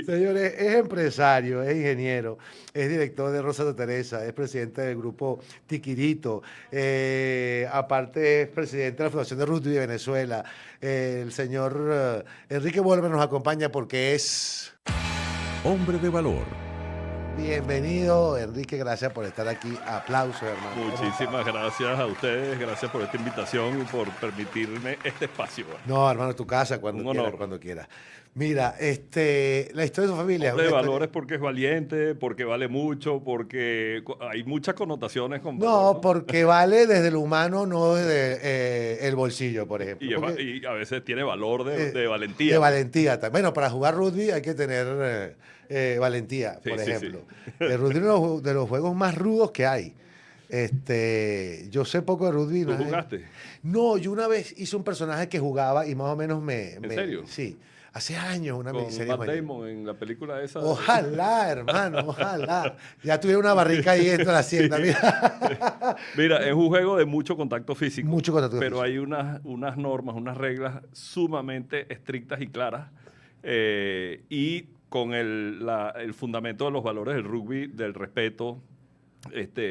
Señores, es empresario, es ingeniero, es director de Rosa de Teresa, es presidente del grupo Tiquirito, aparte es presidente de la Fundación de Rugby de Venezuela. El señor Enrique Wolver nos acompaña porque es... Hombre de valor. Bienvenido, Enrique, gracias por estar aquí. Aplausos, hermano. Muchísimas gracias a ustedes, gracias por esta invitación y por permitirme este espacio. No, hermano, tu casa, cuando Un quieras, honor. cuando quieras. Mira, la historia de su familia... Hombre de una historia- valores porque es valiente, porque vale mucho, porque hay muchas connotaciones con No, valor, ¿no? porque vale desde lo humano, no desde el bolsillo, por ejemplo. Porque- Y a veces tiene valor Eh, de valentía. De valentía también. Bueno, para jugar rugby hay que tener valentía, Sí, por sí, ejemplo. sí. El rugby es de los juegos más rudos que hay. Yo sé poco de rugby. ¿Tú ¿no? jugaste? No, yo una vez hice un personaje que jugaba y más o menos ¿En serio? Sí, hace años una Con miniserie. Matt juvenil. Damon en la película esa. Ojalá, hermano, ojalá. Ya tuviera una barrica ahí dentro de la hacienda. Mira. Mira, es un juego de mucho contacto físico. Mucho contacto Pero físico. hay unas normas, unas reglas sumamente estrictas y claras. Y con el fundamento de los valores del rugby, del respeto,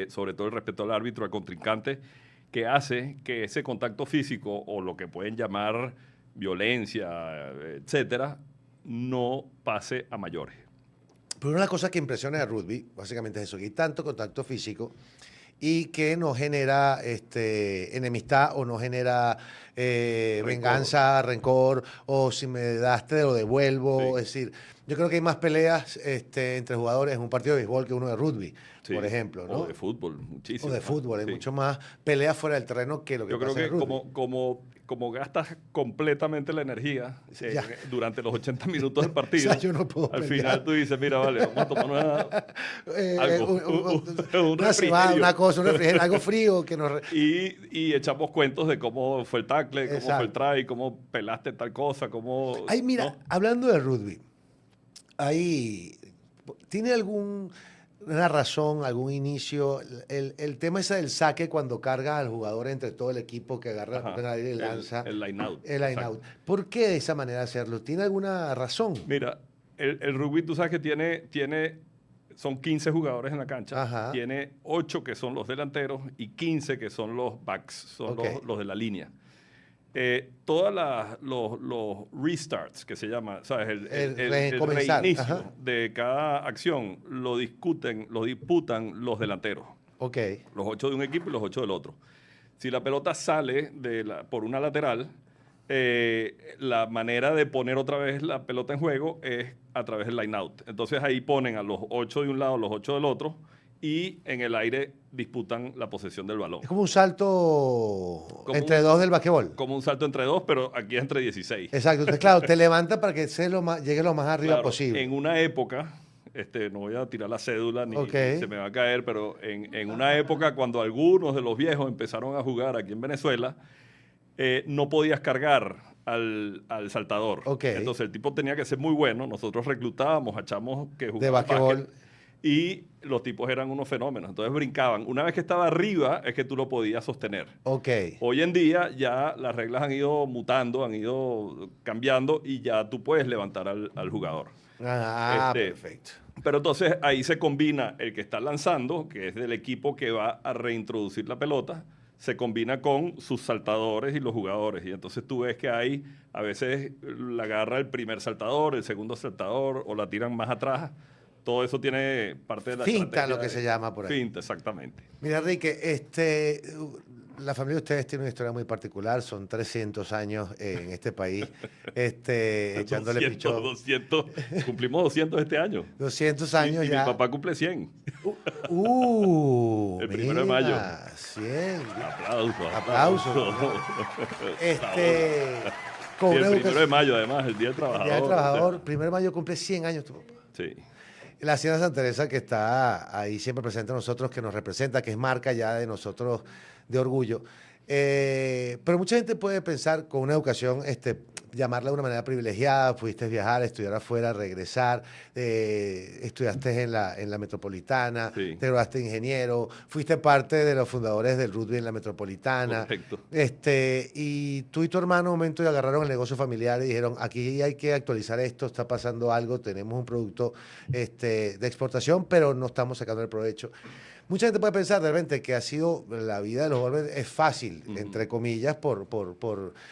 sobre todo el respeto al árbitro, al contrincante, que hace que ese contacto físico o lo que pueden llamar violencia, etcétera, no pase a mayores. Pero una de las cosas que impresiona del rugby, básicamente es eso, que hay tanto contacto físico y que no genera enemistad o no genera venganza, rencor, o si me das te lo devuelvo. Sí. Es decir, yo creo que hay más peleas entre jugadores en un partido de béisbol que uno de rugby, Sí. por ejemplo, ¿no? O de fútbol, muchísimo. O de fútbol, hay Sí. mucho más peleas fuera del terreno que lo que Yo creo pasa en que el rugby. como gastas completamente la energía Ya. durante los 80 minutos del partido, O sea, yo no puedo al pelear. final tú dices, mira, vale, vamos a tomar algo, un una cebada, refrigerio. una cosa, un refrigerio, algo frío que nos... Y echamos cuentos de cómo fue el tackle, cómo Exacto. fue el try, cómo pelaste tal cosa, cómo... Ay, mira, ¿no? hablando de rugby, ¿tiene alguna razón, algún inicio? El tema ese del saque cuando carga al jugador entre todo el equipo que agarra la Ajá, pelota en el aire y el- lanza. el line out, El line exacto. out. ¿Por qué de esa manera hacerlo? ¿Tiene alguna razón? Mira, el rugby tú sabes que son 15 jugadores en la cancha, Ajá. tiene 8 que son los delanteros y 15 que son los backs, son Ok. los de la línea. Todos los restarts que se llama, ¿sabes? El Comenzar, reinicio ajá. de cada acción lo disputan los delanteros, Ok. los 8 de un equipo y los 8 del otro. Si la pelota sale por una lateral, la manera de poner otra vez la pelota en juego es a través del line out. Entonces ahí ponen a los 8 de un lado, los 8 del otro, y en el aire disputan la posesión del balón. Es como un salto Como entre un- dos del basquetbol. Como un salto entre dos, pero aquí es entre 16. Exacto. Entonces, claro, te levanta para que llegue lo más arriba Claro, posible. en una época, no voy a tirar la cédula ni, Ok. ni se me va a caer, pero en una época cuando algunos de los viejos empezaron a jugar aquí en Venezuela, no podías cargar al saltador. Ok. Entonces el tipo tenía que ser muy bueno. Nosotros reclutábamos a chamos que jugaban basquetbol. básquet, y los tipos eran unos fenómenos. Entonces brincaban. Una vez que estaba arriba es que tú lo podías sostener. Ok. Hoy en día ya las reglas han ido mutando, han ido cambiando y ya tú puedes levantar al jugador. Perfecto. Pero entonces ahí se combina el que está lanzando, que es del equipo que va a reintroducir la pelota, se combina con sus saltadores y los jugadores. Y entonces tú ves que hay, a veces la agarra el primer saltador, el segundo saltador, o la tiran más atrás. Todo eso tiene parte de la Finta, estrategia lo que se llama por ahí. Finta, exactamente. Mira, Enrique, la familia de ustedes tiene una historia muy particular, son 300 años en este país, echándole 200, pichón. 200, cumplimos 200 este año. 200 años y ya. mi papá cumple 100. El El 1 de mayo. 100. Aplausos. Aplausos. Con Y una el 1 de educación- mayo, además, el Día del Trabajador. Día del Trabajador, o 1 de mayo cumple 100 años tu papá. sea, sí. La Hacienda Santa Teresa que está ahí siempre presente a nosotros, que nos representa, que es marca ya de nosotros de orgullo. Pero mucha gente puede pensar con una educación llamarla de una manera privilegiada, pudiste viajar, estudiar afuera, regresar, estudiaste en la Metropolitana, Sí. te graduaste de ingeniero, fuiste parte de los fundadores del rugby en la Metropolitana. Correcto. Y tú y tu hermano un momento agarraron el negocio familiar y dijeron, aquí hay que actualizar esto, está pasando algo, tenemos un producto de exportación, pero no estamos sacando el provecho. Mucha gente puede pensar de repente que ha sido la vida de los golpes es fácil, entre comillas, por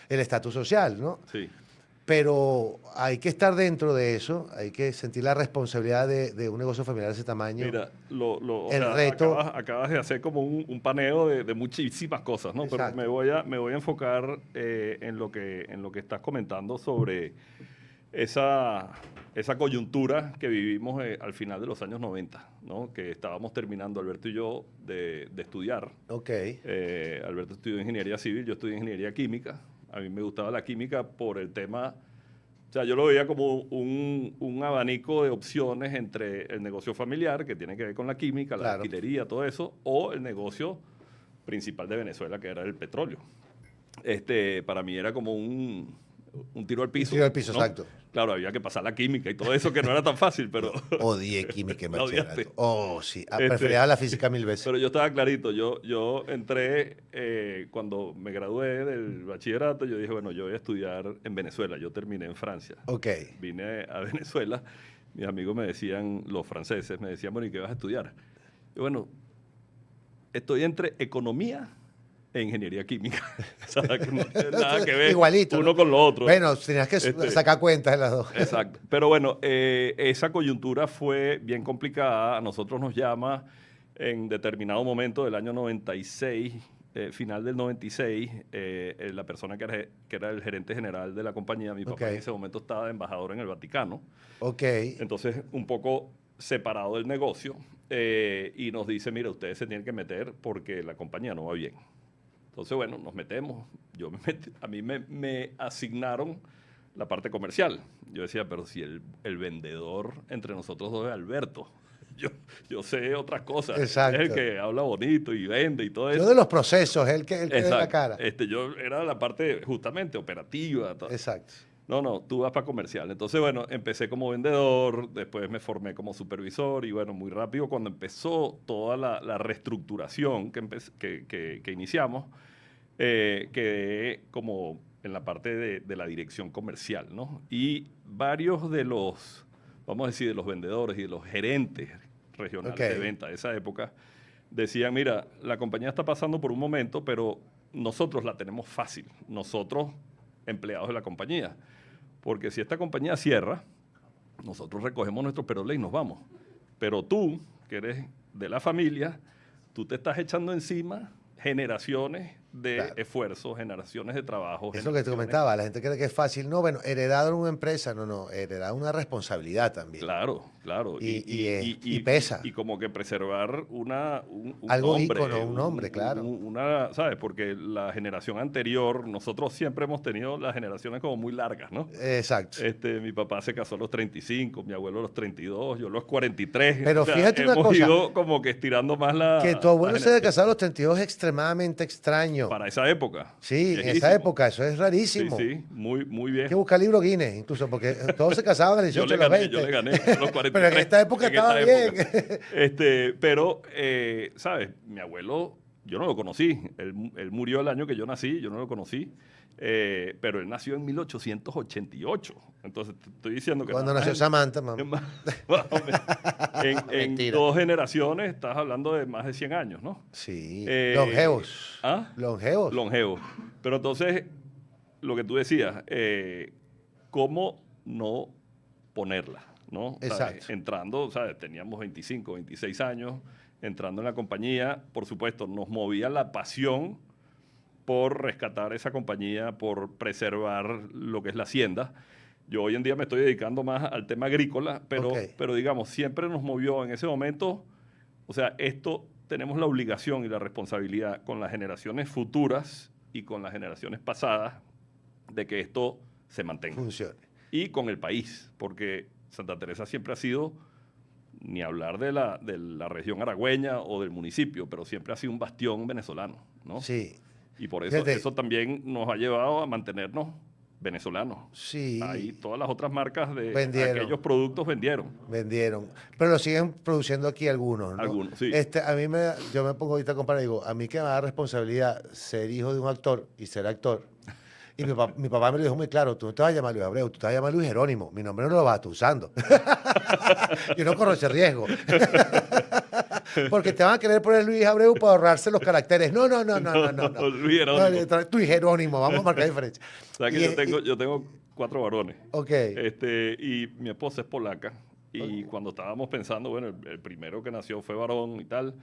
el estatus social, ¿no? Sí. Pero hay que estar dentro de eso, hay que sentir la responsabilidad de un negocio familiar de ese tamaño. Mira, o El sea, reto- acabas de hacer como un paneo de muchísimas cosas, ¿no? Exacto. Pero me voy a enfocar en lo que estás comentando sobre esa coyuntura que vivimos al final de los años 90, ¿no? Que estábamos terminando, Alberto y yo, de estudiar. Ok, Alberto estudió ingeniería civil, yo estudié ingeniería química. A mí me gustaba la química por el tema, o sea, yo lo veía como un abanico de opciones entre el negocio familiar, que tiene que ver con la química, la Claro. alquilería, todo eso, o el negocio principal de Venezuela, que era el petróleo. Para mí era como un tiro al piso. tiro al piso, ¿no? exacto. Claro, había que pasar la química y todo eso, que no era tan fácil, pero... odié química en La odiaste. bachillerato. Oh, sí, prefería la física 1000 veces. Pero yo estaba clarito, yo entré, cuando me gradué del bachillerato, yo dije, bueno, yo voy a estudiar en Venezuela, yo terminé en Francia. Ok, Vine a Venezuela, mis amigos me decían, los franceses, me decían, bueno, ¿y qué vas a estudiar? Y bueno, estoy entre economía e ingeniería química. O sea, que no tiene nada que ver Igualito, uno ¿no? con lo otro. bueno, tenías que Este- sacar cuentas de las dos. Exacto. Pero bueno, esa coyuntura fue bien complicada. A nosotros nos llama en determinado momento del año 96, final del 96, la persona que era el gerente general de la compañía, mi papá Ok. en ese momento estaba de embajador en el Vaticano. Ok, Entonces, un poco separado del negocio, y nos dice, mira, ustedes se tienen que meter porque la compañía no va bien. Entonces, bueno, nos metemos. A mí me asignaron la parte comercial. Yo decía, pero si el vendedor entre nosotros dos es Alberto. Yo sé otras cosas. Exacto. Es el que habla bonito y vende y todo eso. yo de los procesos, el que de la Exacto. cara. Yo era la parte justamente operativa. Todo. Exacto. No, tú vas para comercial. Entonces, bueno, empecé como vendedor, después me formé como supervisor y bueno, muy rápido cuando empezó toda la reestructuración que iniciamos, quedé como en la parte de la dirección comercial, ¿no? Y varios de los, vamos a decir, de los vendedores y de los gerentes regionales Ok. de venta de esa época, decían, mira, la compañía está pasando por un momento, pero nosotros la tenemos fácil, nosotros empleados de la compañía. Porque si esta compañía cierra, nosotros recogemos nuestros peroles y nos vamos. Pero tú, que eres de la familia, tú te estás echando encima generaciones de Claro. esfuerzo, generaciones de trabajo. Es lo que te generaciones- comentaba, la gente cree que es fácil. No, bueno, heredado en una empresa, no, heredado una responsabilidad también. Claro, claro. Y pesa. Y como que preservar un Algo nombre, ícono, un nombre, claro. ¿Sabes? Porque la generación anterior, nosotros siempre hemos tenido las generaciones como muy largas, ¿no? Exacto. Mi papá se casó a los 35, mi abuelo a los 32, yo a los 43. Pero fíjate una hemos cosa, ido como que estirando más la... Que tu abuelo la se haya generación. casado a los 32 es extremadamente extraño. Para esa época. Sí, en esa Viejísimo. época, eso es Sí, rarísimo. sí, muy, muy Hay que viejo. buscar libro Guinness, incluso, porque todos se casaban a los 18 Yo le a los gané, 20. yo le gané a los 43. Pero en esta época en estaba esta bien. época. Pero, ¿sabes? Mi abuelo, yo no lo conocí. Él murió el año que yo nací, yo no lo conocí. Pero él nació en 1888. Entonces, te estoy diciendo que... Cuando nada nació más Samantha, mamá. más o menos. En Mentira. 2 generaciones estás hablando de más de 100 años, ¿no? Sí. Eh, Longevos. ¿Ah? Longevos. Longevo. Pero entonces, lo que tú decías, ¿cómo no ponerla? ¿No? ¿Sabes? Exacto. Entrando, ¿sabes? Teníamos 25, 26 años, entrando en la compañía, por supuesto, nos movía la pasión por rescatar esa compañía, por preservar lo que es la hacienda. Yo hoy en día me estoy dedicando más al tema agrícola, Ok. pero digamos, siempre nos movió en ese momento, o sea, esto tenemos la obligación y la responsabilidad con las generaciones futuras y con las generaciones pasadas de que esto se mantenga. Funcione. Y con el país, porque Santa Teresa siempre ha sido, ni hablar de la región aragüeña o del municipio, pero siempre ha sido un bastión venezolano, ¿no? Sí. Y por eso, Fíjate. eso también nos ha llevado a mantenernos venezolanos. Sí. Ahí todas las otras marcas de Vendieron. aquellos productos vendieron. Vendieron. Pero lo siguen produciendo aquí algunos, ¿no? Algunos, sí. Yo me pongo ahorita a comparar y digo, a mí que me da responsabilidad ser hijo de un actor y ser actor. Y mi papá me lo dijo muy claro, tú no te vas a llamar Luis Abreu, tú te vas a llamar Luis Jerónimo. Mi nombre no lo vas a estar usando. Yo no corro ese riesgo. Porque te van a querer poner Luis Abreu para ahorrarse los caracteres. No. Luis Jerónimo. No, Luis Jerónimo, vamos a marcar diferencia. ¿Sabes que yo tengo 4 varones? Ok. Y mi esposa es polaca. Y cuando estábamos pensando, bueno, el primero que nació fue varón y tal,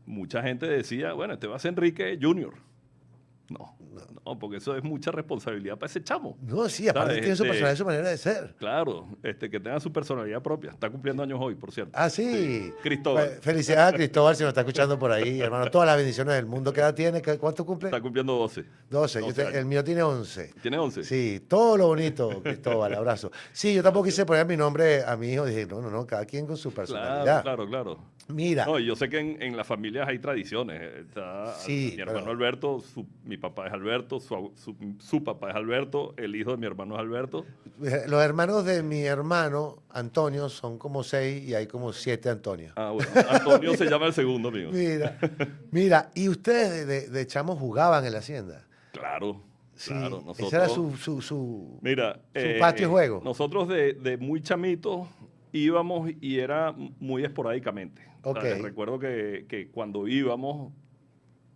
mucha gente decía, bueno, este va a ser Enrique Junior. No, porque eso es mucha responsabilidad para ese chamo. No, sí, aparte ¿Sabes? tiene su personalidad, su manera de ser. Claro, que tenga su personalidad propia. Está cumpliendo años hoy, por cierto. Ah, sí. Cristóbal. Felicidades a Cristóbal si nos está escuchando por ahí, hermano. Todas las bendiciones del mundo. ¿Qué edad tiene? ¿Cuánto cumple? Está cumpliendo 12. 12. 12 años. El mío tiene 11. ¿Tiene 11? Sí, todo lo bonito, Cristóbal, abrazo. Sí, yo tampoco quise poner mi nombre a mi hijo. Dije, no, cada quien con su personalidad. Claro. Mira. No, yo sé que en las familias hay tradiciones. Sí, mi hermano Alberto, mi papá es Alberto, su papá es Alberto, el hijo de mi hermano es Alberto. Los hermanos de mi hermano, Antonio, son como 6 y hay como 7 Antonios. Ah, bueno, Antonio se llama el segundo, amigo. Mira, ¿y ustedes de chamos jugaban en la hacienda? Claro. Sí, Nosotros, ese era su patio de juego. Nosotros de muy chamitos íbamos y era muy esporádicamente. Ok. O sea, recuerdo que cuando íbamos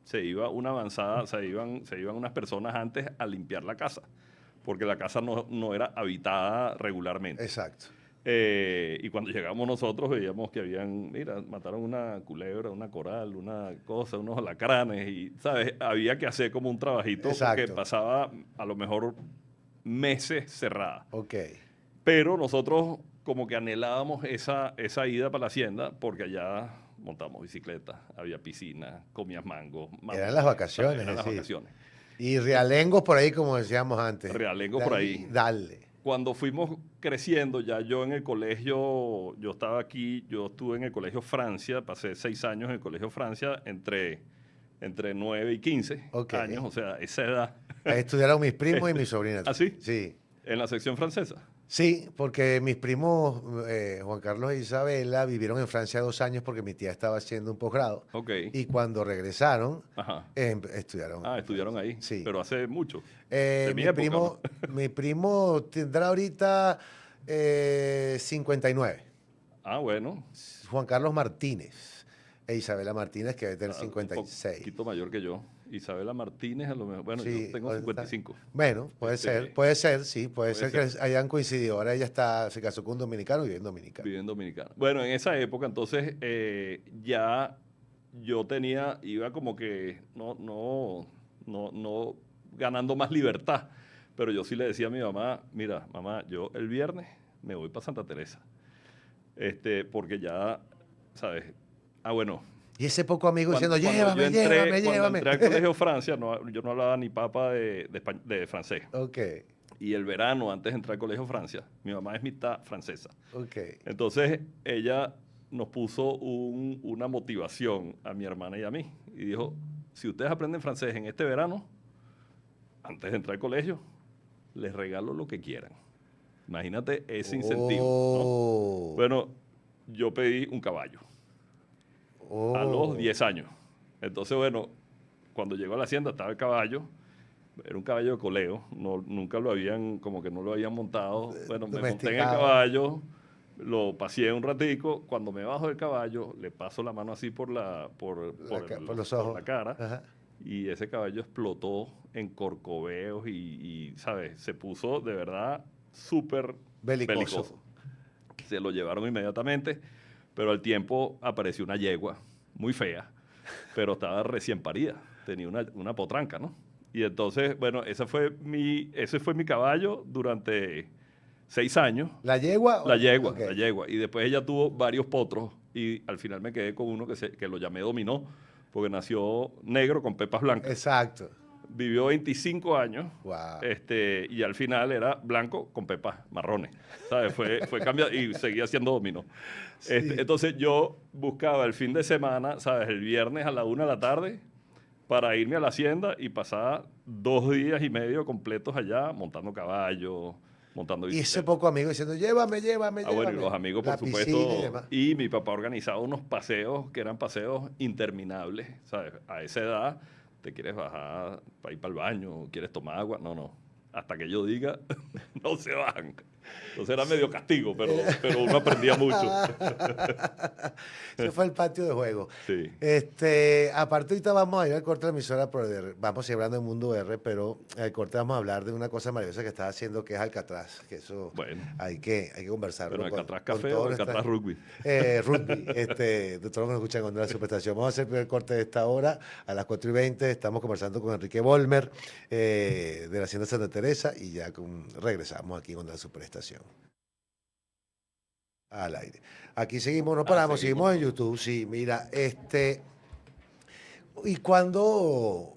se iba una avanzada, se iban unas personas antes a limpiar la casa, porque la casa no era habitada regularmente. Exacto. Y cuando llegamos nosotros veíamos que mataron una culebra, una coral, una cosa, unos alacranes y, ¿sabes? Había que hacer como un trabajito. Exacto. Porque pasaba a lo mejor meses cerrada. Ok. Pero nosotros como que anhelábamos esa ida para la hacienda porque allá montamos bicicleta, había piscina, comías mango. Eran las vacaciones. Eran las vacaciones. Y realengos por ahí, como decíamos antes. Realengos por ahí. Dale. Cuando fuimos creciendo, ya yo en el colegio, yo estaba aquí, yo estuve en el colegio Francia, pasé 6 años en el colegio Francia, entre 9 y 15 años, o sea, esa edad. Ahí estudiaron mis primos y mis sobrinas. ¿Ah, sí? Sí. ¿En la sección francesa? Sí, porque mis primos, Juan Carlos e Isabela, vivieron en Francia 2 años porque mi tía estaba haciendo un posgrado. Ok. Y cuando regresaron, Ajá. estudiaron. Ah, estudiaron ahí. Sí. Pero hace mucho. De mi época, ¿no? Mi primo tendrá ahorita 59. Ah, bueno. Juan Carlos Martínez e Isabela Martínez, que debe tener 56. Un poquito mayor que yo. Isabela Martínez, a lo mejor. Bueno, Sí, yo tengo 55. Bueno, puede ser, sí, puede ser que hayan coincidido. Ahora ella se casó con un dominicano y vive en Dominicana. Vive en Dominicana. Bueno, en esa época, entonces, ya yo iba como que no ganando más libertad. Pero yo sí le decía a mi mamá, mira, mamá, yo el viernes me voy para Santa Teresa. Porque ya, ¿sabes? Ah, bueno. Y ese poco amigo diciendo, llévame. Cuando entré al colegio Francia, yo no hablaba ni papa de francés. Ok. Y el verano, antes de entrar al colegio Francia, mi mamá es mitad francesa. Ok. Entonces, ella nos puso una motivación a mi hermana y a mí. Y dijo, si ustedes aprenden francés en este verano, antes de entrar al colegio, les regalo lo que quieran. Imagínate ese incentivo, ¿no? Bueno, yo pedí un caballo. A los 10 años. Entonces, bueno, cuando llegó a la hacienda estaba el caballo. Era un caballo de coleo. Nunca lo habían, como que no lo habían montado. Bueno, me monté en el caballo, lo paseé un ratico. Cuando me bajo del caballo, le paso la mano así por los ojos. por la cara. Ajá. Y ese caballo explotó en corcoveos y, ¿sabes? Se puso de verdad súper belicoso. Se lo llevaron inmediatamente. Pero al tiempo apareció una yegua muy fea, pero estaba recién parida. Tenía una potranca, ¿no? Y entonces, bueno, ese fue mi caballo durante 6 años. ¿La yegua? La yegua, Okay. La yegua. Y después ella tuvo varios potros y al final me quedé con uno que lo llamé Dominó, porque nació negro con pepas blancas. Exacto. Vivió 25 años. Wow. Y al final era blanco con pepas marrones. ¿Sabes? Fue cambiado y seguía siendo Dominó. Sí. Entonces yo buscaba el fin de semana, ¿sabes? El viernes a la 1 de la tarde, para irme a la hacienda y pasar 2 días y medio completos allá montando caballo, montando Y ese bicicleta. poco amigo diciendo, llévame, llévame, Ah, bueno, y llévame. los amigos, La por piscina y supuesto. demás. Y mi papá organizaba unos paseos que eran paseos interminables, ¿sabes? A esa edad, te quieres bajar para ir para el baño, quieres tomar agua. No, no. Hasta que yo diga, no se van. Entonces era medio castigo, pero uno aprendía mucho. Ese fue el patio de juego. Sí. Aparte, ahorita vamos a ir al corte de la emisora, vamos a ir hablando de Mundo R, pero al corte vamos a hablar de una cosa maravillosa que estás haciendo, que es Alcatraz, que eso Bueno. hay que conversarlo. Pero Alcatraz con Café todos o Alcatraz Rugby. Rugby, de todos los que nos escuchan con la Superestación. Vamos a hacer el primer corte de esta hora, a las 4:20, estamos conversando con Enrique Volmer, de la Hacienda Santa Teresa, y ya regresamos aquí con la Superestación. Al aire. Aquí seguimos, no paramos, seguimos en YouTube. Sí, mira, y cuando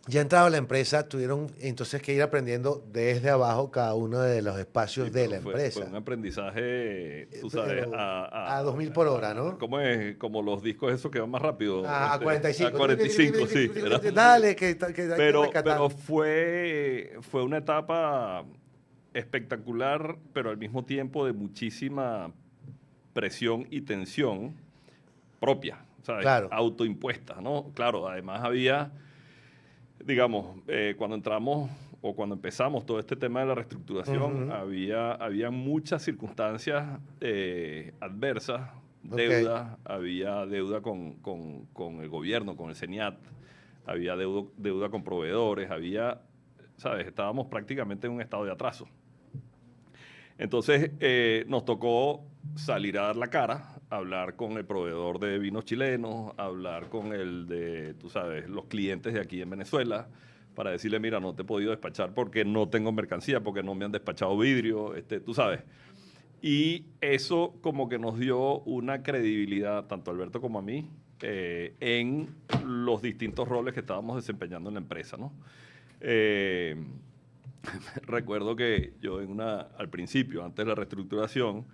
ya entraba a la empresa, tuvieron entonces que ir aprendiendo desde abajo cada uno de los espacios Sí, de pero la empresa. Fue un aprendizaje, tú sabes, Pero a 2000 por hora, ¿no? ¿Cómo es? Como los discos esos que van más rápido. A 45. A 45, sí. Dale, que hay que Pero rescatar. fue una etapa espectacular, pero al mismo tiempo de muchísima presión y tensión propia, ¿sabes? Claro. Autoimpuesta, ¿no? Claro, además había, digamos, cuando entramos o cuando empezamos todo este tema de la reestructuración, había muchas circunstancias adversas, deuda, había deuda con el gobierno, con el CENIAT, había deuda con proveedores, había, ¿sabes? Estábamos prácticamente en un estado de atraso. Entonces nos tocó salir a dar la cara, hablar con el proveedor de vinos chilenos, hablar con el de, tú sabes, los clientes de aquí en Venezuela, para decirle, mira, no te he podido despachar porque no tengo mercancía, porque no me han despachado vidrio, tú sabes. Y eso como que nos dio una credibilidad, tanto a Alberto como a mí, en los distintos roles que estábamos desempeñando en la empresa, ¿no? Recuerdo que yo al principio, antes de la reestructuración,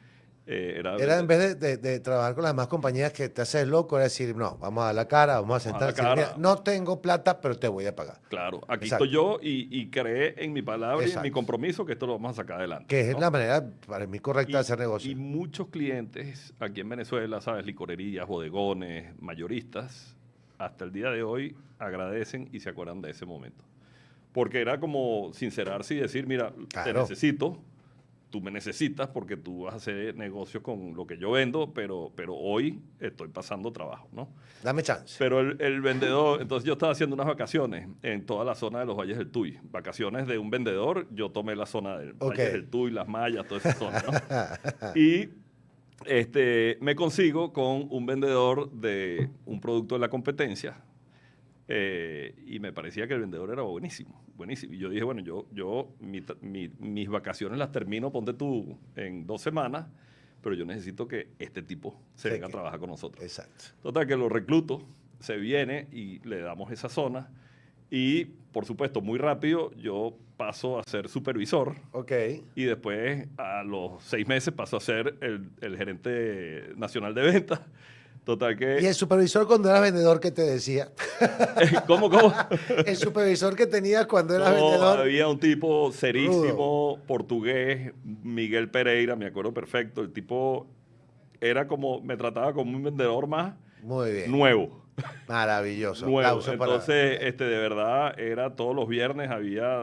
Era en vez de trabajar con las demás compañías que te haces loco, era decir, no, vamos a dar la cara, vamos a sentar, no tengo plata, pero te voy a pagar. Claro, aquí Exacto. estoy yo y creé en mi palabra y en mi Exacto. compromiso que esto lo vamos a sacar adelante. Que es ¿no? la manera, para mí, correcta de hacer negocio. Y muchos clientes aquí en Venezuela, ¿sabes? Licorerías, bodegones, mayoristas, hasta el día de hoy agradecen y se acuerdan de ese momento. Porque era como sincerarse y decir, mira, te necesito, tú me necesitas porque tú vas a hacer negocio con lo que yo vendo, pero hoy estoy pasando trabajo, ¿no? Dame chance. Pero el vendedor, entonces yo estaba haciendo unas vacaciones en toda la zona de los Valles del Tuy. Vacaciones de un vendedor, yo tomé la zona del Valles del Tuy, Las Mayas, toda esa zona, ¿no? Y me consigo con un vendedor de un producto de la competencia, y me parecía que el vendedor era buenísimo, buenísimo. Y yo dije, bueno, mis vacaciones las termino, ponte tú, en 2 semanas, pero yo necesito que este tipo se venga a trabajar con nosotros. Exacto. Total, que lo recluto, se viene y le damos esa zona. Y, por supuesto, muy rápido yo paso a ser supervisor. Ok. Y después, a los 6 meses, paso a ser el gerente nacional de ventas. Total que... ¿Y el supervisor cuando eras vendedor qué te decía? ¿Cómo? El supervisor que tenías cuando eras vendedor. Había un tipo serísimo, portugués, Miguel Pereira, me acuerdo perfecto. El tipo me trataba como un vendedor más muy bien. Nuevo. Maravilloso. Nuevo. Entonces, de verdad, era todos los viernes,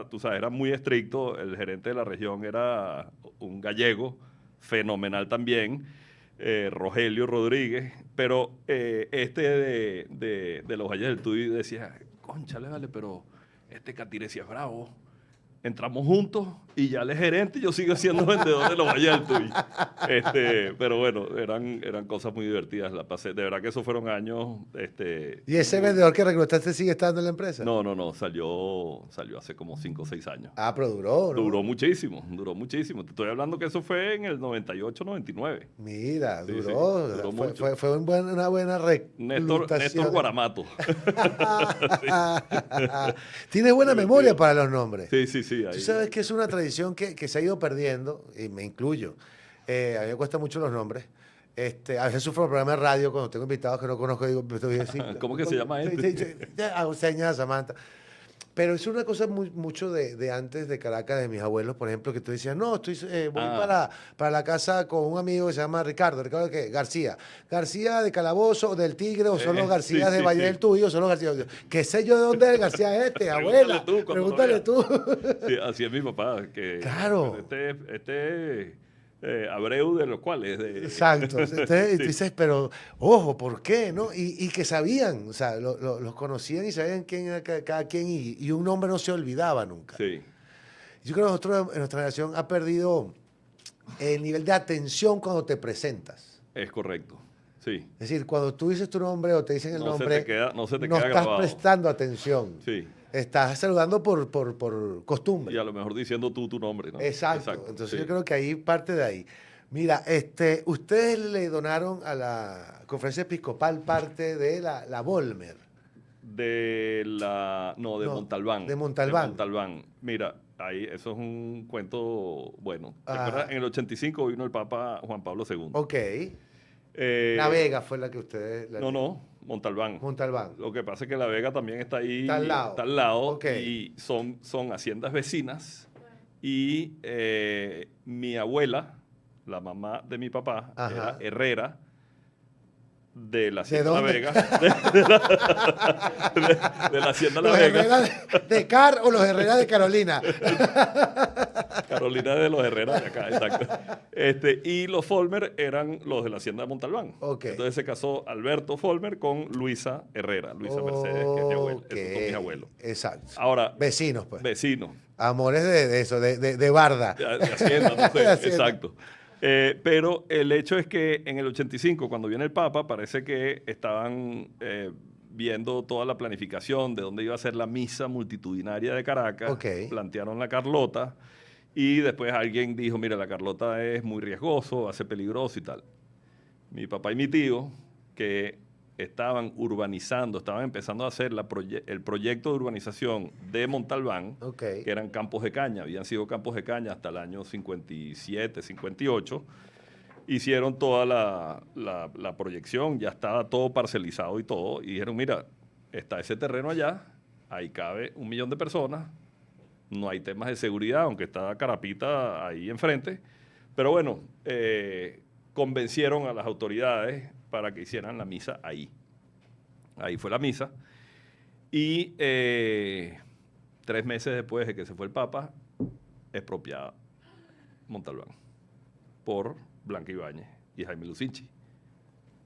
tú sabes, era muy estricto. El gerente de la región era un gallego, fenomenal también. Rogelio Rodríguez, pero de los Valles del Tuy decía, cónchale, vale, pero Catire sí es bravo. Entramos juntos y ya él es gerente y yo sigo siendo vendedor de los Valles del Tuy. Pero bueno, eran cosas muy divertidas. La pasé. De verdad que esos fueron años. ¿Y ese vendedor que reclutaste sigue estando en la empresa? No, salió hace como 5 o 6 años. Ah, pero duró, ¿no? Duró muchísimo. Te estoy hablando que eso fue en el 98, 99. Mira, Sí, duró. duró mucho. Fue una buena reclutación. Néstor Guaramato. Tienes buena memoria para los nombres. Sí. Tú sabes que es una tradición que se ha ido perdiendo, y me incluyo. A mí me cuestan mucho los nombres. A veces sufro problemas de radio cuando tengo invitados que no conozco, digo, me estoy diciendo, ¿Cómo que se llama sí, este? sí, sí, ya hago señas a Samantha. Pero es una cosa mucho de antes de Caracas, de mis abuelos, por ejemplo, que tú decías, no, voy Ah, para la casa con un amigo que se llama Ricardo. ¿Ricardo qué? García. García de Calabozo, o del Tigre, o son los sí, García de sí, Valle sí. del Tuyo, son los García. ¿Qué sé yo de dónde es el García este, Pregúntale abuela? tú cuando lo Pregúntale veas. tú. Sí, así es mi papá, que bueno, Claro. este Abreu de los cuales, Exacto. Entonces, y tú sí, dices, pero, ojo, ¿por qué? ¿No? Y que sabían, o sea, los conocían y sabían quién era cada quien y un nombre no se olvidaba nunca. sí, Yo creo que nosotros en nuestra generación ha perdido el nivel de atención cuando te presentas. es correcto, sí. Es decir, cuando tú dices tu nombre o te dicen el No se nombre, te queda, no se te no queda estás grabado. prestando atención. Sí. Estás saludando por costumbre. Y a lo mejor diciendo tú tu nombre, ¿no? Exacto. Entonces sí. yo creo que ahí parte de ahí. Mira, ustedes le donaron a la conferencia episcopal parte de la Volmer. No, de No, Montalbán. de Montalbán. De Montalbán. Mira, ahí, eso es un cuento bueno. ¿Te Ah. acuerdas? En el 85 vino el Papa Juan Pablo II. Ok. Eh, La Vega fue la que ustedes... no, Montalbán. Montalbán. Lo que pasa es que La Vega también está ahí. Está al lado. Está al lado. Ok. Y son haciendas vecinas. Y mi abuela, la mamá de mi papá, Ajá. era herrera de la ¿De Hacienda La dónde? Vega. De la Hacienda La ¿Los Vega. Herrera de Car o los Herrera de Carolina? Carolina de los Herrera de acá, exacto. Y los Folmer eran los de la Hacienda de Montalbán. Ok. Entonces se casó Alberto Folmer con Luisa Herrera, Luisa Mercedes, que es mi abuela. Ok. Esos son mis abuelos. Exacto. Ahora, Vecinos, pues. vecinos, Amores de eso, de barda. de Hacienda, no sé, De Hacienda. exacto. Pero el hecho es que en el 85, cuando viene el Papa, parece que estaban viendo toda la planificación de dónde iba a ser la misa multitudinaria de Caracas. Ok. Plantearon la Carlota y después alguien dijo, mira, la Carlota es muy riesgoso, va a ser peligroso y tal. Mi papá y mi tío, que estaban urbanizando, estaban empezando a hacer el proyecto de urbanización de Montalbán, Ok. que eran campos de caña, habían sido campos de caña hasta el año 57, 58, hicieron toda la proyección, ya estaba todo parcelizado y todo, y dijeron, mira, está ese terreno allá, ahí cabe 1 millón de personas, no hay temas de seguridad, aunque está Carapita ahí enfrente, pero bueno, convencieron a las autoridades para que hicieran la misa ahí. Ahí fue la misa. Y 3 meses después de que se fue el Papa, expropiada Montalbán por Blanca Ibáñez y Jaime Lucinchi.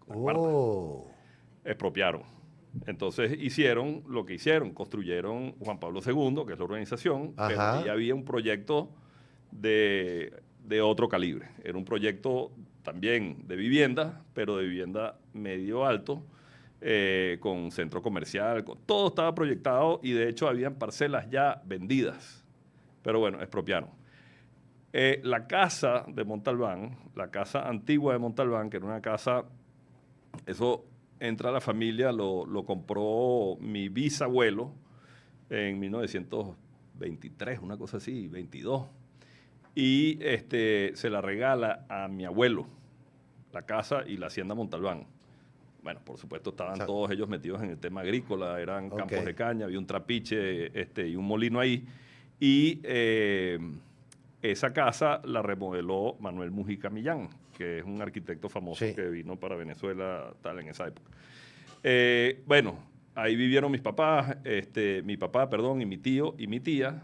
La cuarta. Oh. Expropiaron. Entonces hicieron lo que hicieron, construyeron Juan Pablo II, que es la organización, pero Ajá. ahí había un proyecto de otro calibre. Era un proyecto también de vivienda, pero de vivienda medio alto, con centro comercial, todo estaba proyectado y de hecho habían parcelas ya vendidas. Pero bueno, expropiaron. La casa de Montalbán, la casa antigua de Montalbán, que era una casa, eso entra a la familia, lo compró mi bisabuelo en 1923, una cosa así, 22. Y se la regala a mi abuelo, la casa y la hacienda Montalbán. Bueno, por supuesto estaban todos ellos metidos en el tema agrícola, eran campos de caña, había un trapiche y un molino ahí. Y esa casa la remodeló Manuel Mujica Millán, que es un arquitecto famoso que vino para Venezuela tal en esa época. Bueno, ahí vivieron mis papás, mi papá, perdón, y mi tío y mi tía.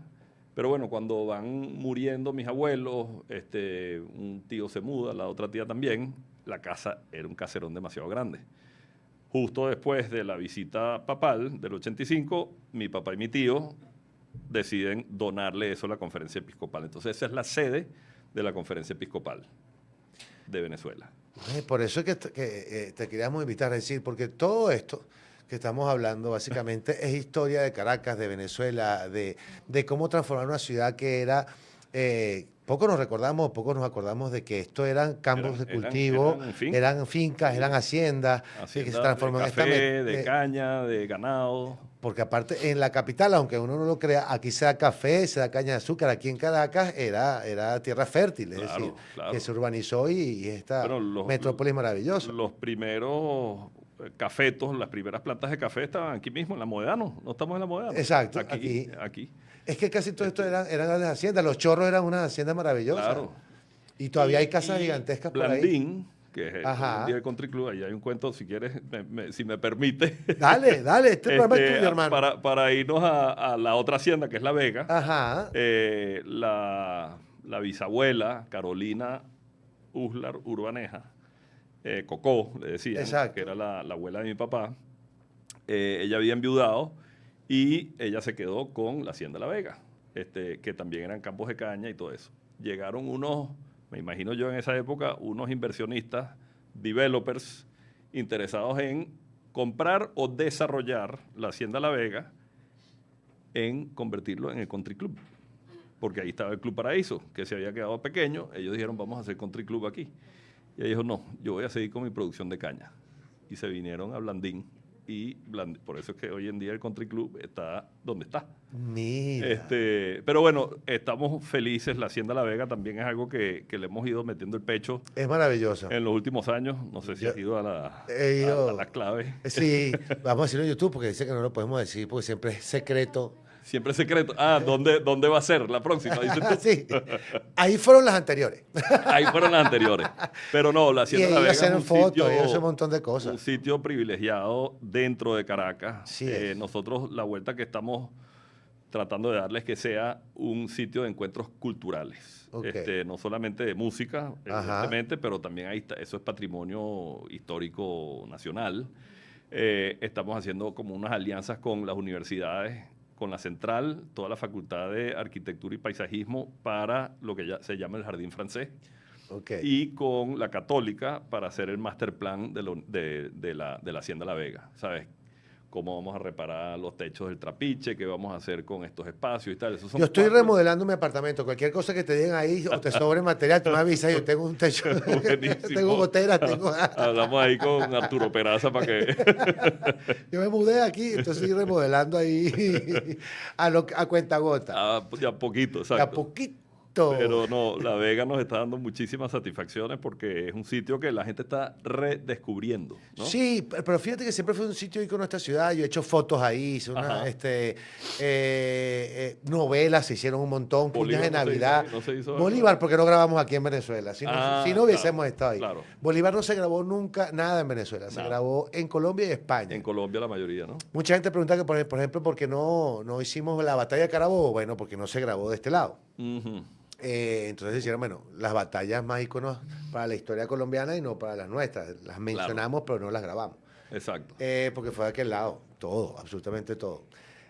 Pero bueno, cuando van muriendo mis abuelos, un tío se muda, la otra tía también, la casa era un caserón demasiado grande. Justo después de la visita papal del 85, mi papá y mi tío deciden donarle eso a la conferencia episcopal. Entonces esa es la sede de la conferencia episcopal de Venezuela. Por eso es que te queríamos invitar a decir, porque todo esto que estamos hablando básicamente es historia de Caracas, de Venezuela, de cómo transformar una ciudad que era Poco nos acordamos de que esto eran campos de cultivo, eran fincas, eran haciendas, que se transforman de en esta... café, de caña, de ganado. Porque aparte, en la capital, aunque uno no lo crea, aquí se da café, se da caña de azúcar. Aquí en Caracas era tierra fértil, es decir, que se urbanizó y esta metrópolis maravillosa. Los primeros cafetos, las primeras plantas de café estaban aquí mismo, en la Modano. No estamos en la Modano. Exacto, aquí. Es que casi todo esto eran grandes haciendas. Los Chorros eran unas haciendas maravillosas. Claro. Y todavía hay casas gigantescas por ahí. Blandín, que es el día del Country Club, ahí hay un cuento, si quieres, si me permite. Dale, este programa es tuyo, hermano. Para irnos a la otra hacienda, que es La Vega. Ajá. La bisabuela, Carolina Uslar Urbaneja, Cocó, le decían, que era la abuela de mi papá. Ella había enviudado y ella se quedó con la hacienda La Vega, que también eran campos de caña y todo eso. Llegaron unos, me imagino yo en esa época, unos inversionistas, developers, interesados en comprar o desarrollar la hacienda La Vega en convertirlo en el Country Club. Porque ahí estaba el Club Paraíso, que se había quedado pequeño. Ellos dijeron, vamos a hacer Country Club aquí. Y ella dijo, no, yo voy a seguir con mi producción de caña. Y se vinieron a Blandín. Y por eso es que hoy en día el Country Club está donde está. Mira. Pero bueno, estamos felices. La Hacienda La Vega también es algo que le hemos ido metiendo el pecho. Es maravilloso. En los últimos años. No sé si has ido a la clave. Sí, vamos a decirlo en YouTube porque dice que no lo podemos decir porque siempre es secreto. Siempre es secreto. ¿Dónde va a ser la próxima? Sí, ahí fueron las anteriores. Ahí fueron las anteriores. Pero no, la Hacienda La Vega es un montón de cosas. Un sitio privilegiado dentro de Caracas. Sí, nosotros la vuelta que estamos tratando de darles que sea un sitio de encuentros culturales. No solamente de música, evidentemente, pero también ahí está, eso es patrimonio histórico nacional. Estamos haciendo como unas alianzas con las universidades, con la Central, toda la Facultad de Arquitectura y Paisajismo para lo que ya se llama el Jardín Francés. Y con la Católica para hacer el master plan de la Hacienda La Vega. ¿Sabes? Cómo vamos a reparar los techos del trapiche, qué vamos a hacer con estos espacios y tal. Yo estoy remodelando mi apartamento. Cualquier cosa que te digan ahí o te sobre material, tú me avisas. Yo tengo un techo, tengo goteras, Hablamos ahí con Arturo Peraza para que... Yo me mudé aquí, entonces estoy remodelando ahí a cuentagota. Ya poquito, exacto. A poquito. Pero no, La Vega nos está dando muchísimas satisfacciones porque es un sitio que la gente está redescubriendo, ¿no? Sí, pero fíjate que siempre fue un sitio ícono de esta ciudad. Yo he hecho fotos ahí, hice novelas, se hicieron un montón, Puñas de Navidad. No se hizo Bolívar, porque no grabamos aquí en Venezuela. Si no hubiésemos estado ahí. Claro. Bolívar no se grabó nunca nada en Venezuela, se grabó en Colombia y España. En Colombia la mayoría, ¿no? Mucha gente pregunta que, por ejemplo, ¿por qué no hicimos la batalla de Carabobo? Bueno, porque no se grabó de este lado. Entonces dijeron, bueno, las batallas más íconos para la historia colombiana y no para las nuestras. Las mencionamos, pero no las grabamos. Exacto. Porque fue de aquel lado, todo, absolutamente todo.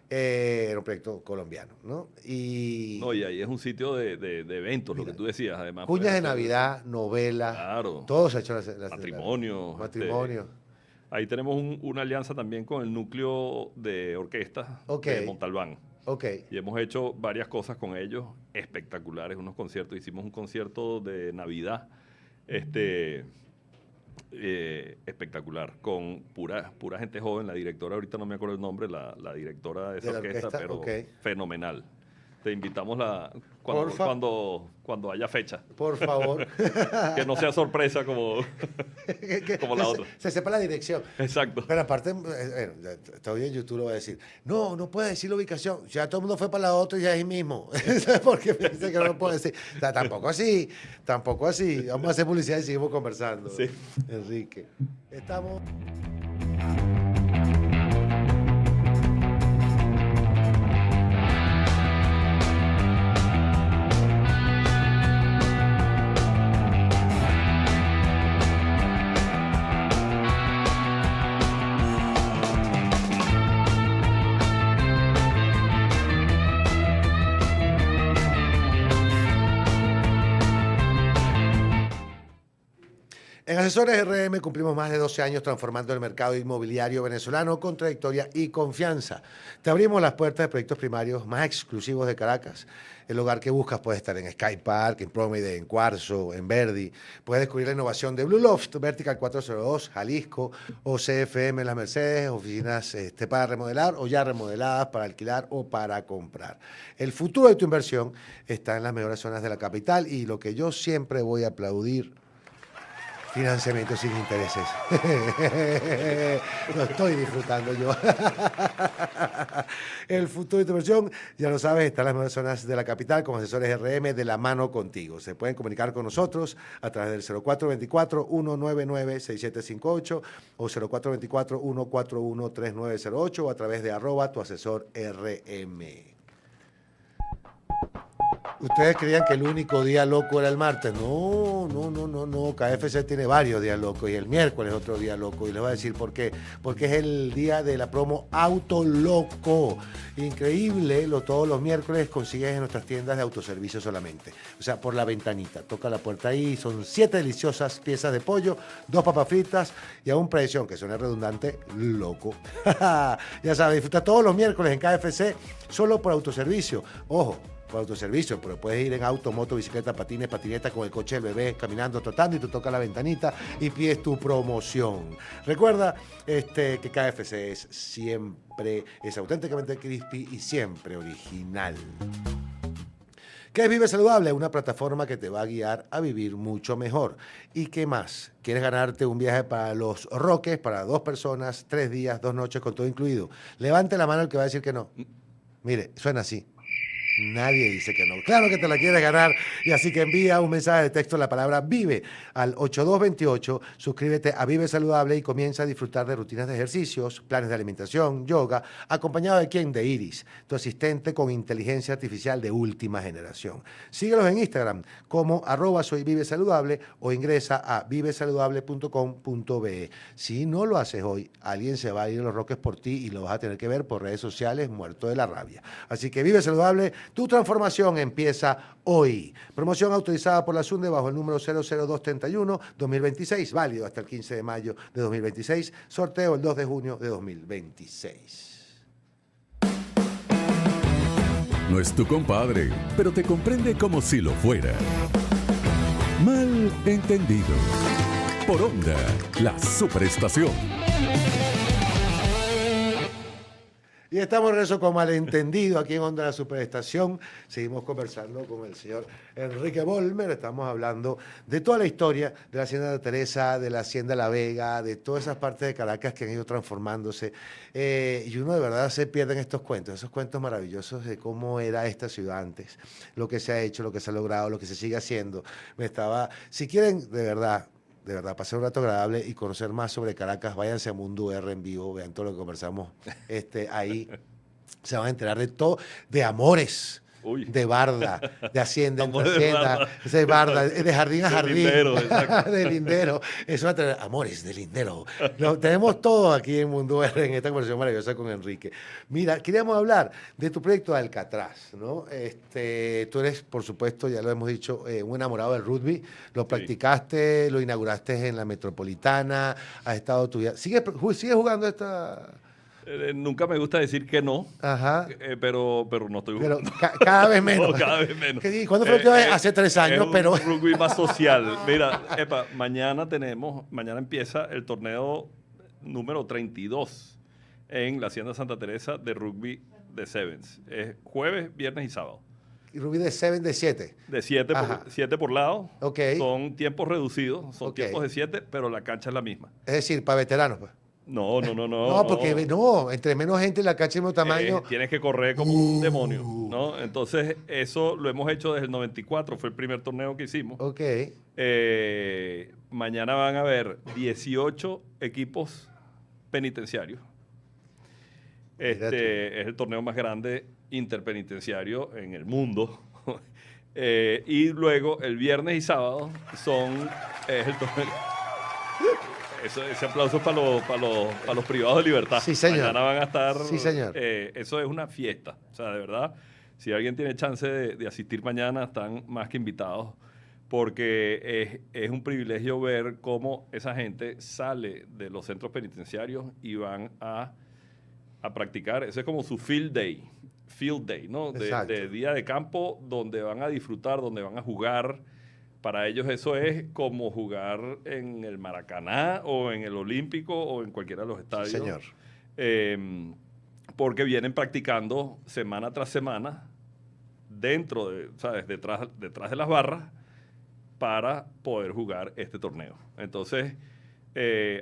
Era un proyecto colombiano, ¿no? Y ahí es un sitio de eventos, lo que tú decías, además. Cuñas de Navidad, novelas, todo se ha hecho matrimonio. Ahí tenemos una alianza también con el núcleo de orquesta de Montalbán. Y hemos hecho varias cosas con ellos espectaculares, unos conciertos. Hicimos un concierto de Navidad espectacular, con pura gente joven. La directora, ahorita no me acuerdo el nombre, la directora de esa orquesta, pero fenomenal. Te invitamos cuando haya fecha. Por favor. Que no sea sorpresa como la otra. Se sepa la dirección. Exacto. Pero aparte, todavía en YouTube lo va a decir. No puede decir la ubicación. Ya todo el mundo fue para la otra y ya es ahí mismo. Porque me dice que no lo puedo decir. O sea, tampoco así. Vamos a hacer publicidad y seguimos conversando. Sí. Enrique. Estamos... En Asesores RM cumplimos más de 12 años transformando el mercado inmobiliario venezolano con trayectoria y confianza. Te abrimos las puertas de proyectos primarios más exclusivos de Caracas. El hogar que buscas puede estar en Sky Park, en Promide, en Cuarzo, en Verdi. Puedes descubrir la innovación de Blue Loft, Vertical 402, Jalisco, o CFM en Las Mercedes, oficinas para remodelar o ya remodeladas para alquilar o para comprar. El futuro de tu inversión está en las mejores zonas de la capital y lo que yo siempre voy a aplaudir: financiamiento sin intereses. Lo estoy disfrutando yo. El futuro de tu inversión, ya lo sabes, está en las mejores zonas de la capital con Asesores RM de la mano contigo. Se pueden comunicar con nosotros a través del 0424-199-6758 o 0424-141-3908 o a través de @tuasesorrm. ¿Ustedes creían que el único día loco era el martes? No. KFC tiene varios días locos y el miércoles es otro día loco. Y les voy a decir por qué. Porque es el día de la promo Auto Loco. Increíble, todos los miércoles consigues en nuestras tiendas de autoservicio solamente. O sea, por la ventanita. Toca la puerta ahí. Son 7 deliciosas piezas de pollo, 2 papas fritas y a un precio, que suena redundante, loco. Ya sabes, disfruta todos los miércoles en KFC solo por autoservicio. Ojo, por autoservicio, pero puedes ir en auto, moto, bicicleta, patines, patineta, con el coche del bebé, caminando, trotando, y tú tocas la ventanita y pides tu promoción. Recuerda que KFC es auténticamente crispy y siempre original. ¿Qué es Vive Saludable? Una plataforma que te va a guiar a vivir mucho mejor. ¿Y qué más? ¿Quieres ganarte un viaje para Los Roques, para 2 personas, 3 días, 2 noches, con todo incluido? Levante la mano el que va a decir que no. Mire, suena así. Nadie dice que no. Claro que te la quieres ganar, y así que envía un mensaje de texto, la palabra VIVE, al 8228, suscríbete a Vive Saludable y comienza a disfrutar de rutinas de ejercicios, planes de alimentación, yoga, acompañado de ¿quién? De Iris, tu asistente con inteligencia artificial de última generación. Síguelos en Instagram como @soyvivesaludable o ingresa a vivesaludable.com.be. Si no lo haces hoy, alguien se va a ir a Los Roques por ti y lo vas a tener que ver por redes sociales muerto de la rabia. Así que Vive Saludable. Tu transformación empieza hoy. Promoción autorizada por la SUNDE bajo el número 00231-2026, válido hasta el 15 de mayo de 2026. Sorteo el 2 de junio de 2026. No es tu compadre, pero te comprende como si lo fuera. Mal entendido. Por Onda, la superestación. Y estamos de regreso con Malentendido aquí en Onda la Superestación. Seguimos conversando con el señor Enrique Bolmer. Estamos hablando de toda la historia de la Hacienda de Teresa, de la Hacienda La Vega, de todas esas partes de Caracas que han ido transformándose. Y uno de verdad se pierde en estos cuentos, esos cuentos maravillosos de cómo era esta ciudad antes, lo que se ha hecho, lo que se ha logrado, lo que se sigue haciendo. Si quieren de verdad, pasar un rato agradable y conocer más sobre Caracas, váyanse a Mundo R en vivo, vean todo lo que conversamos ahí. Se van a enterar de todo, de amores, de barda, de hacienda, entre hacienda, de barda, de jardín a jardín, lindero, de lindero. Eso va a tener amores de lindero. Tenemos todo aquí en Mundo R, en esta conversación maravillosa con Enrique. Mira, queríamos hablar de tu proyecto de Alcatraz, ¿no? Tú eres, por supuesto, ya lo hemos dicho, un enamorado del rugby. Lo practicaste, lo inauguraste en la Metropolitana, has estado tu vida. ¿Sigues jugando esta...? Nunca me gusta decir que no, Ajá. pero no estoy jugando. Cada vez menos. No, cada vez menos. ¿Cuándo fue que hace 3 años? Es un rugby más social. Mira, mañana empieza el torneo número 32 en la Hacienda Santa Teresa de rugby de Sevens. Es jueves, viernes y sábado. ¿Y rugby de 7 de 7? De 7 por lado. Okay. Son tiempos reducidos, son tiempos de 7, pero la cancha es la misma. Es decir, para veteranos, pues. No. No, porque entre menos gente en la cancha, mismo tamaño. Tienes que correr como un demonio, ¿no? Entonces, eso lo hemos hecho desde el 94, fue el primer torneo que hicimos. Ok. Mañana van a haber 18 equipos penitenciarios. Es el torneo más grande interpenitenciario en el mundo. Y luego, el viernes y sábado, es el torneo... Ese aplauso para los privados de libertad. Sí, señor. Mañana van a estar... Sí, señor. Eso es una fiesta. O sea, de verdad, si alguien tiene chance de asistir mañana, están más que invitados, porque es un privilegio ver cómo esa gente sale de los centros penitenciarios y van a practicar. Ese es como su field day, ¿no? De día de campo, donde van a disfrutar, donde van a jugar. Para ellos eso es como jugar en el Maracaná o en el Olímpico o en cualquiera de los estadios. Sí, señor. Porque vienen practicando semana tras semana dentro de, ¿sabes? Detrás de las barras para poder jugar este torneo. Entonces,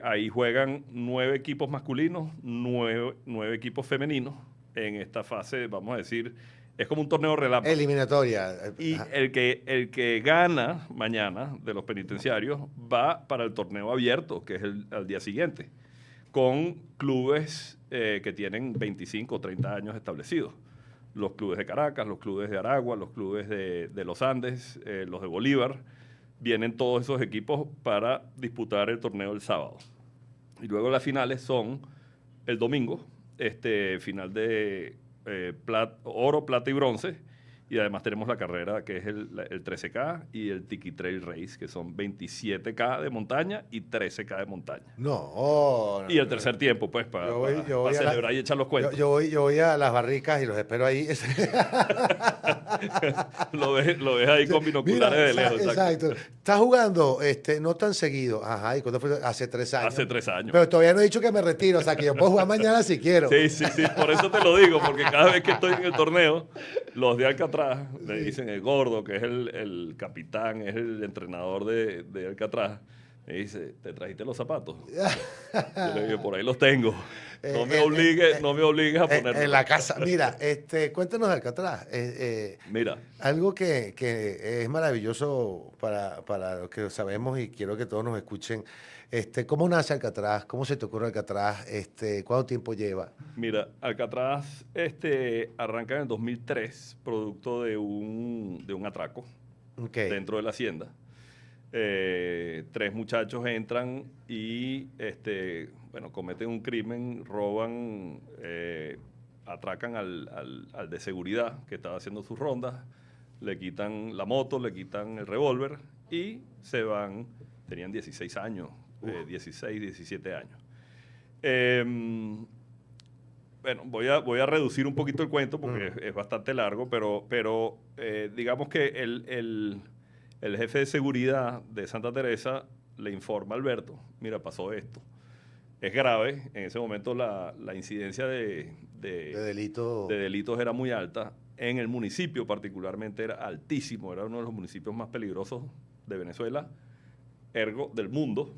ahí juegan 9 equipos masculinos, 9 equipos femeninos en esta fase, vamos a decir, es como un torneo relámpago. Eliminatoria. Y el que gana mañana de los penitenciarios va para el torneo abierto, que es al día siguiente, con clubes que tienen 25 o 30 años establecidos. Los clubes de Caracas, los clubes de Aragua, los clubes de los Andes, los de Bolívar. Vienen todos esos equipos para disputar el torneo el sábado. Y luego las finales son el domingo, final de oro, plata y bronce. Y además tenemos la carrera que es el 13K y el Tiki Trail Race, que son 27K de montaña y 13K de montaña. No. Y el tercer tiempo, pues, para celebrar y echar los cuentos. Yo voy a las barricas y los espero ahí. lo ves ahí con binoculares de lejos. Exacto. Estás jugando no tan seguido. Ajá, ¿y cuándo fue? Hace 3 años. Hace 3 años. Pero todavía no he dicho que me retiro, o sea, que yo puedo jugar mañana si quiero. Sí, por eso te lo digo, porque cada vez que estoy en el torneo, los de Alcatraz me dicen el gordo, que es el capitán, es el entrenador de Alcatraz, me dice, ¿te trajiste los zapatos? Yo le digo, por ahí los tengo. No me obligues a ponerlos. En la casa. Mira, cuéntanos de Alcatraz. Mira. Algo que es maravilloso para los que sabemos y quiero que todos nos escuchen. ¿Cómo nace Alcatraz? ¿Cómo se te ocurre Alcatraz? ¿Cuánto tiempo lleva? Mira, Alcatraz arranca en el 2003, producto de un atraco dentro de la hacienda. 3 muchachos entran y cometen un crimen, roban, atracan al de seguridad que estaba haciendo sus rondas, le quitan la moto, le quitan el revólver y se van. Tenían 16 años. 16, 17 años. Bueno, voy a reducir un poquito el cuento porque es bastante largo, pero digamos que el jefe de seguridad de Santa Teresa le informa a Alberto, mira, pasó esto. Es grave, en ese momento la incidencia de delitos era muy alta, en el municipio particularmente era altísimo, era uno de los municipios más peligrosos de Venezuela, ergo del mundo.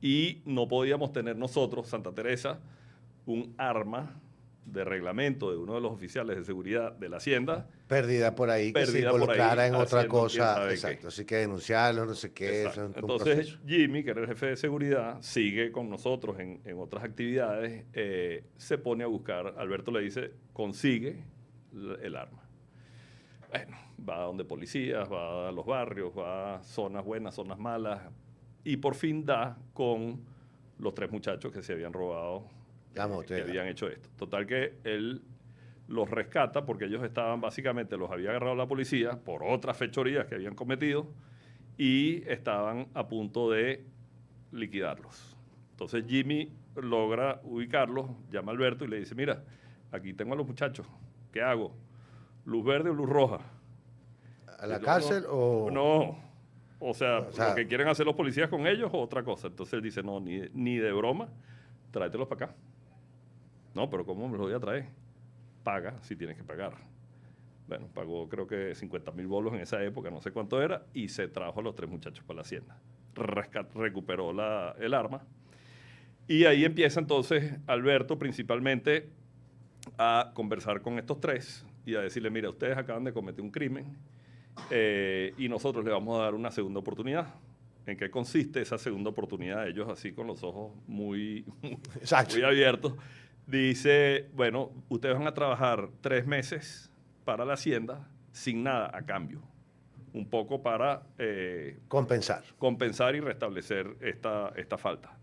Y no podíamos tener nosotros, Santa Teresa, un arma de reglamento de uno de los oficiales de seguridad de la hacienda. Perdida por ahí, que se involucrara en otra cosa. Exacto, así que denunciarlo, no sé qué. Entonces Jimmy, que era el jefe de seguridad, sigue con nosotros en otras actividades, se pone a buscar. Alberto le dice, consigue el arma. Bueno, va a donde policías, va a los barrios, va a zonas buenas, zonas malas, y por fin da con los 3 muchachos que se habían robado, que habían hecho esto. Total que él los rescata porque ellos estaban, básicamente, los había agarrado la policía por otras fechorías que habían cometido y estaban a punto de liquidarlos. Entonces Jimmy logra ubicarlos, llama a Alberto y le dice, mira, aquí tengo a los muchachos, ¿qué hago? ¿Luz verde o luz roja? ¿A la cárcel o...? No. O sea, lo que quieren hacer los policías con ellos o otra cosa. Entonces él dice, no, ni de broma, tráetelos para acá. No, pero ¿cómo me los voy a traer? Paga si tienes que pagar. Bueno, pagó creo que 50,000 bolos en esa época, no sé cuánto era, y se trajo a los 3 muchachos para la hacienda. Recuperó el arma. Y ahí empieza entonces Alberto principalmente a conversar con estos 3 y a decirle, mira, ustedes acaban de cometer un crimen, y nosotros le vamos a dar una segunda oportunidad. ¿En qué consiste esa segunda oportunidad? Ellos así con los ojos muy abiertos. Dice, bueno, ustedes van a trabajar 3 meses para la hacienda sin nada a cambio. Un poco para compensar y restablecer esta falta.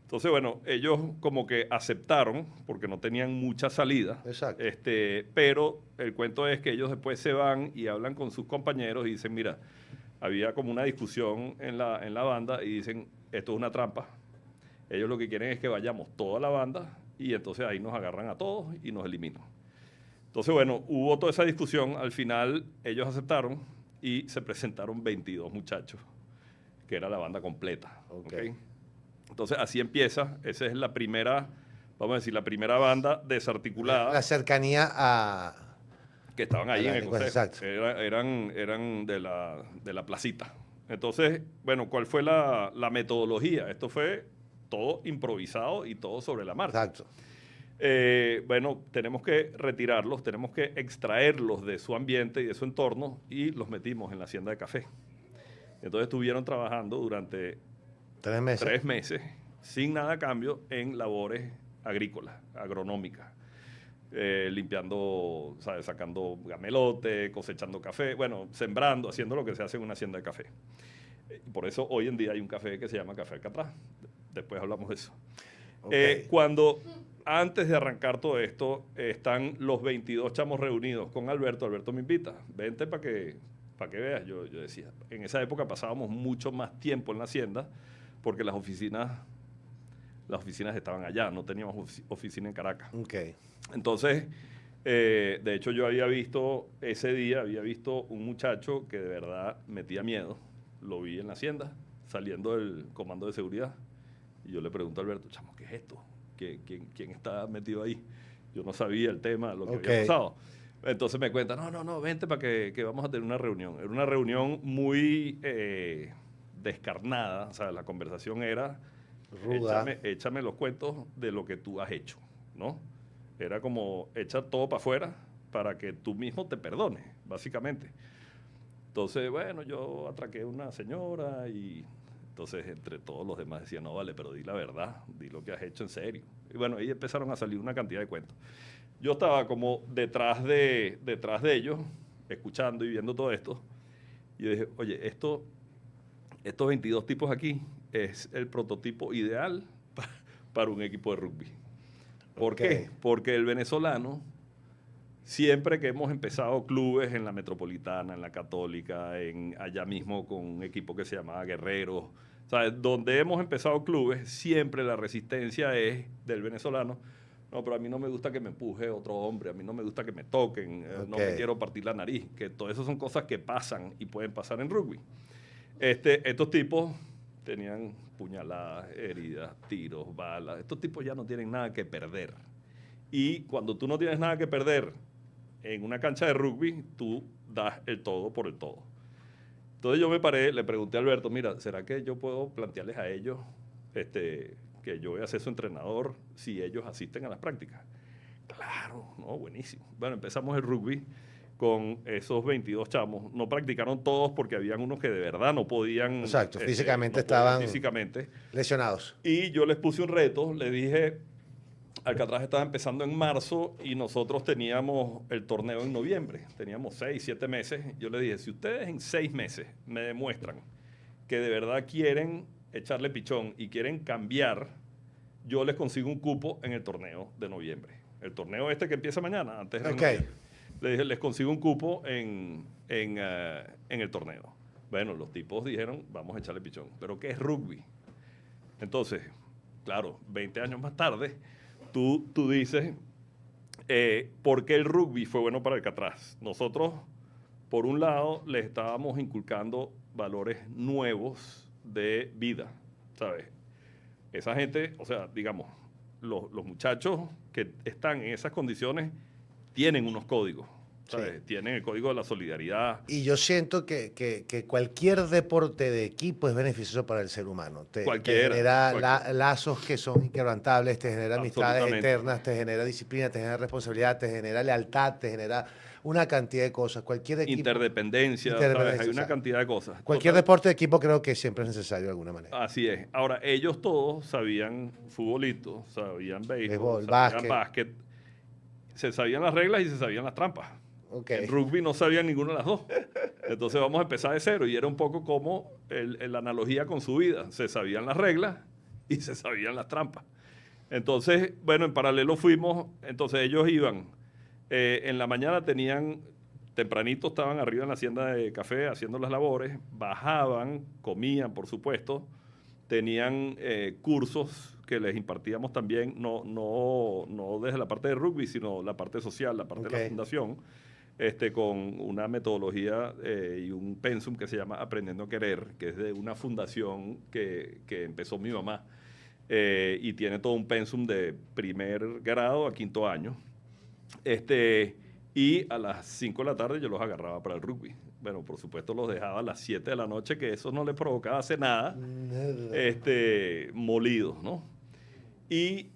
Entonces, bueno, ellos como que aceptaron, porque no tenían mucha salida. Exacto. Pero el cuento es que ellos después se van y hablan con sus compañeros y dicen, mira, había como una discusión en la banda y dicen, esto es una trampa. Ellos lo que quieren es que vayamos toda la banda y entonces ahí nos agarran a todos y nos eliminan. Entonces, bueno, hubo toda esa discusión. Al final ellos aceptaron y se presentaron 22 muchachos, que era la banda completa. ¿Okay? Entonces, así empieza. Esa es la primera, vamos a decir, la primera banda desarticulada. La cercanía a... Que estaban ahí en el consejo. Exacto. Eran de la placita. Entonces, bueno, ¿cuál fue la metodología? Esto fue todo improvisado y todo sobre la marcha. Exacto. Bueno, tenemos que retirarlos, tenemos que extraerlos de su ambiente y de su entorno y los metimos en la hacienda de café. Entonces estuvieron trabajando durante 3 meses sin nada a cambio en labores agrícolas, agronómicas, limpiando, ¿sabes? Sacando gamelote, cosechando café, bueno, sembrando, haciendo lo que se hace en una hacienda de café. Por eso hoy en día hay un café que se llama Café Alcatraz. Después hablamos de eso. Okay. Antes de arrancar todo esto, están los 22 chamos reunidos con Alberto. Alberto me invita, vente para que veas. Yo decía, en esa época pasábamos mucho más tiempo en la hacienda porque las oficinas estaban allá, no teníamos oficina en Caracas. Okay. Entonces, de hecho yo ese día había visto un muchacho que de verdad metía miedo. Lo vi en la hacienda, saliendo del comando de seguridad. Y yo le pregunto a Alberto, chamo, ¿qué es esto? ¿Quién está metido ahí? Yo no sabía el tema, lo que había pasado. Entonces me cuenta, no, vente para que vamos a tener una reunión. Era una reunión muy descarnada, o sea, la conversación era, ruda. Échame los cuentos de lo que tú has hecho, ¿no? Era como, echa todo para afuera para que tú mismo te perdones, básicamente. Entonces, bueno, yo atraqué a una señora y entonces entre todos los demás decían, no, vale, pero di la verdad, di lo que has hecho en serio. Y bueno, ahí empezaron a salir una cantidad de cuentos. Yo estaba como detrás de ellos, escuchando y viendo todo esto, y yo dije, oye, estos 22 tipos aquí es el prototipo ideal para un equipo de rugby. ¿Por qué? Porque el venezolano, siempre que hemos empezado clubes en la Metropolitana, en la Católica, allá mismo con un equipo que se llamaba Guerreros, ¿sabes? Donde hemos empezado clubes, siempre la resistencia es del venezolano. No, pero a mí no me gusta que me empuje otro hombre, a mí no me gusta que me toquen, no me quiero partir la nariz, que todo eso son cosas que pasan y pueden pasar en rugby. Estos tipos tenían puñaladas, heridas, tiros, balas. Estos tipos ya no tienen nada que perder. Y cuando tú no tienes nada que perder en una cancha de rugby, tú das el todo por el todo. Entonces yo me paré, le pregunté a Alberto, mira, ¿será que yo puedo plantearles a ellos que yo voy a ser su entrenador si ellos asisten a las prácticas? Claro, no, buenísimo. Bueno, empezamos el rugby con esos 22 chamos. No practicaron todos porque habían unos que de verdad no podían. Exacto, físicamente no estaban físicamente lesionados. Y yo les puse un reto, les dije, Alcatraz estaba empezando en marzo y nosotros teníamos el torneo en noviembre. Teníamos 6, 7 meses. Yo les dije, si ustedes en 6 meses me demuestran que de verdad quieren echarle pichón y quieren cambiar, yo les consigo un cupo en el torneo de noviembre. El torneo que empieza mañana, antes de noviembre. Le dije, les consigo un cupo en el torneo. Bueno, los tipos dijeron, vamos a echarle pichón. ¿Pero qué es rugby? Entonces, claro, 20 años más tarde, tú dices, ¿por qué el rugby fue bueno para Alcatraz? Nosotros, por un lado, les estábamos inculcando valores nuevos de vida, ¿sabes? Esa gente, o sea, digamos, los muchachos que están en esas condiciones tienen unos códigos, ¿sabes? Sí. Tienen el código de la solidaridad. Y yo siento que cualquier deporte de equipo es beneficioso para el ser humano. Te genera lazos que son inquebrantables, te genera amistades eternas, te genera disciplina, te genera responsabilidad, te genera lealtad, te genera una cantidad de cosas. Cualquier equipo, interdependencia, ¿sabes? Hay una cantidad de cosas. Cualquier deporte de equipo creo que siempre es necesario de alguna manera. Así es. Ahora, ellos todos sabían futbolito, sabían béisbol, sabían básquet. Se sabían las reglas y se sabían las trampas. En rugby no sabían ninguna de las dos. Entonces vamos a empezar de cero. Y era un poco como la analogía con su vida. Se sabían las reglas y se sabían las trampas. Entonces, bueno, en paralelo fuimos, entonces ellos iban, en la mañana tempranito estaban arriba en la hacienda de café haciendo las labores, bajaban, comían, por supuesto, tenían cursos que les impartíamos también, no desde la parte de rugby, sino la parte social, la parte de la fundación, con una metodología y un pensum que se llama Aprendiendo a Querer, que es de una fundación que empezó mi mamá, y tiene todo un pensum de primer grado a quinto año. Y a las 5 de la tarde yo los agarraba para el rugby. Bueno, por supuesto los dejaba a las 7 de la noche, que eso no les provocaba hacer nada, molidos, ¿no? Y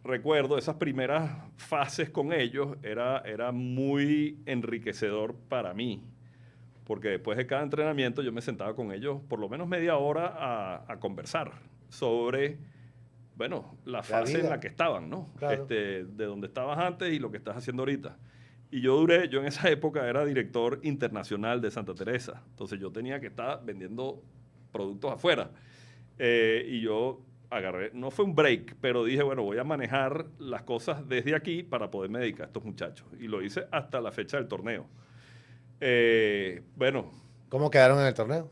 recuerdo esas primeras fases con ellos, era muy enriquecedor para mí, porque después de cada entrenamiento yo me sentaba con ellos por lo menos media hora a conversar sobre, bueno, la fase en la que estaban, ¿no? Claro. De donde estabas antes y lo que estás haciendo ahorita. Y yo en esa época era director internacional de Santa Teresa, entonces yo tenía que estar vendiendo productos afuera. Y yo agarré, no fue un break, pero dije, bueno, voy a manejar las cosas desde aquí para poderme dedicar a estos muchachos. Y lo hice hasta la fecha del torneo. Bueno. ¿Cómo quedaron en el torneo?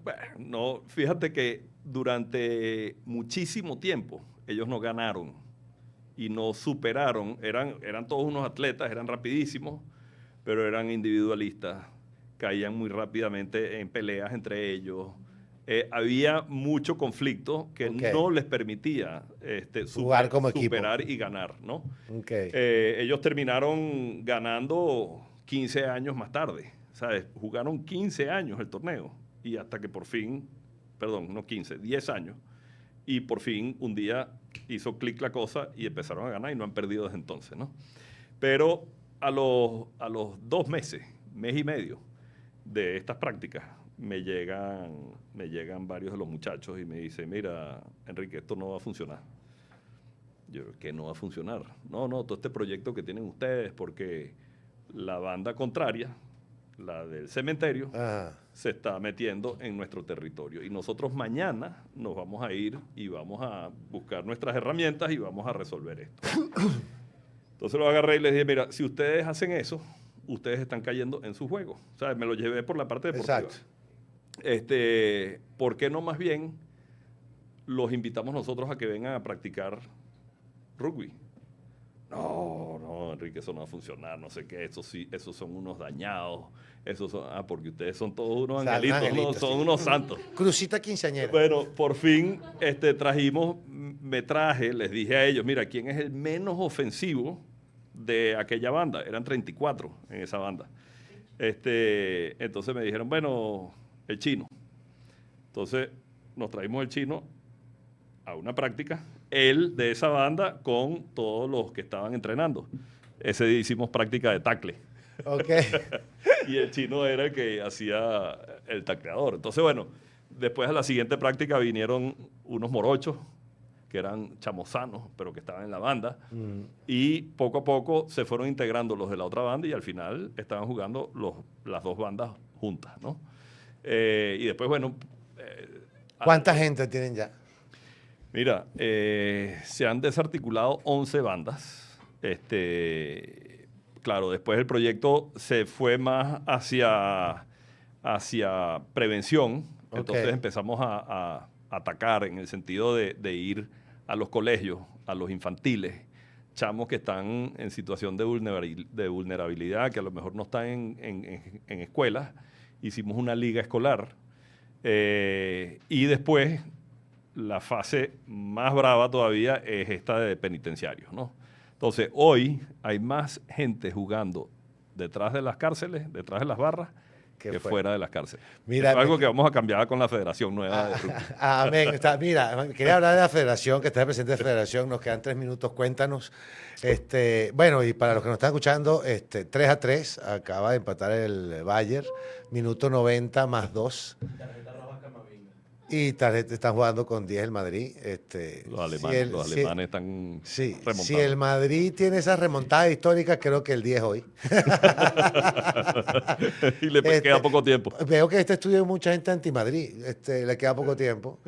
Bueno, no, fíjate que durante muchísimo tiempo ellos no ganaron y no superaron, eran todos unos atletas, eran rapidísimos, pero eran individualistas, caían muy rápidamente en peleas entre ellos. Había mucho conflicto que no les permitía jugar como superar equipo y ganar, ¿no? Okay. Ellos terminaron ganando 15 años más tarde, ¿sabes? Jugaron 15 años el torneo y hasta que por fin, perdón, no 15, 10 años, y por fin un día hizo clic la cosa y empezaron a ganar y no han perdido desde entonces, ¿no? Pero a los 2 meses, mes y medio de estas prácticas, me llegan varios de los muchachos y me dicen, mira, Enrique, esto no va a funcionar. Yo, ¿qué no va a funcionar? No, todo este proyecto que tienen ustedes, porque la banda contraria, la del cementerio, se está metiendo en nuestro territorio. Y nosotros mañana nos vamos a ir y vamos a buscar nuestras herramientas y vamos a resolver esto. Entonces lo agarré y les dije, mira, si ustedes hacen eso, ustedes están cayendo en su juego. O sea, me lo llevé por la parte deportiva. Exacto. ¿Por qué no más bien los invitamos nosotros a que vengan a practicar rugby? No, Enrique, eso no va a funcionar, no sé qué, esos son unos dañados, porque ustedes son todos unos angelitos, ¿no? Son unos santos. Crucita quinceañera. Bueno, por fin les dije a ellos, mira, ¿quién es el menos ofensivo de aquella banda? Eran 34 en esa banda. Entonces me dijeron, bueno, el chino. Entonces nos traímos el chino a una práctica, él de esa banda con todos los que estaban entrenando. Ese día hicimos práctica de tackle. Ok. Y el chino era el que hacía el tacleador. Entonces, bueno, después de la siguiente práctica vinieron unos morochos que eran chamozanos, pero que estaban en la banda. Y poco a poco se fueron integrando los de la otra banda y al final estaban jugando las dos bandas juntas, ¿no? Y después, bueno... ¿Cuánta gente tienen ya? Mira, se han desarticulado 11 bandas. Claro, después el proyecto se fue más hacia prevención. Entonces empezamos a atacar en el sentido de ir a los colegios, a los infantiles, chamos que están en situación de vulnerabilidad, que a lo mejor no están en escuelas. Hicimos una liga escolar. Y después... la fase más brava todavía es esta de penitenciarios, ¿no? Entonces, hoy hay más gente jugando detrás de las cárceles, detrás de las barras, que fuera de las cárceles. Mira, es algo que vamos a cambiar con la Federación Nueva de Rugby. Amén. Mira, quería hablar de la Federación, que está el presidente de la Federación, nos quedan 3 minutos, cuéntanos. Bueno, y para los que nos están escuchando, 3-3, acaba de empatar el Bayern, minuto 90 más 2. Y están jugando con 10 el Madrid. Los alemanes están remontando. Si el Madrid tiene esas remontadas históricas, creo que el 10 hoy. Y le queda poco tiempo. Veo que este estudio hay mucha gente anti-Madrid. Le queda poco tiempo.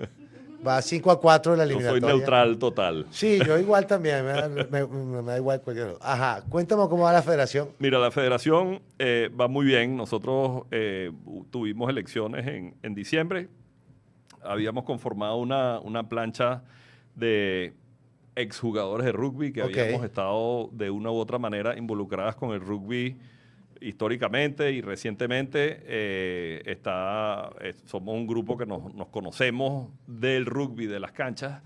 Va 5-4 en la Yo soy eliminatoria. neutral total. Sí, yo igual también, me da igual cualquier. Ajá, cuéntame cómo va la federación. Mira, la federación va muy bien. Nosotros tuvimos elecciones en diciembre. Habíamos conformado una plancha de exjugadores de rugby que Ok. habíamos estado de una u otra manera involucradas con el rugby históricamente y recientemente. Somos un grupo que nos conocemos del rugby, de las canchas.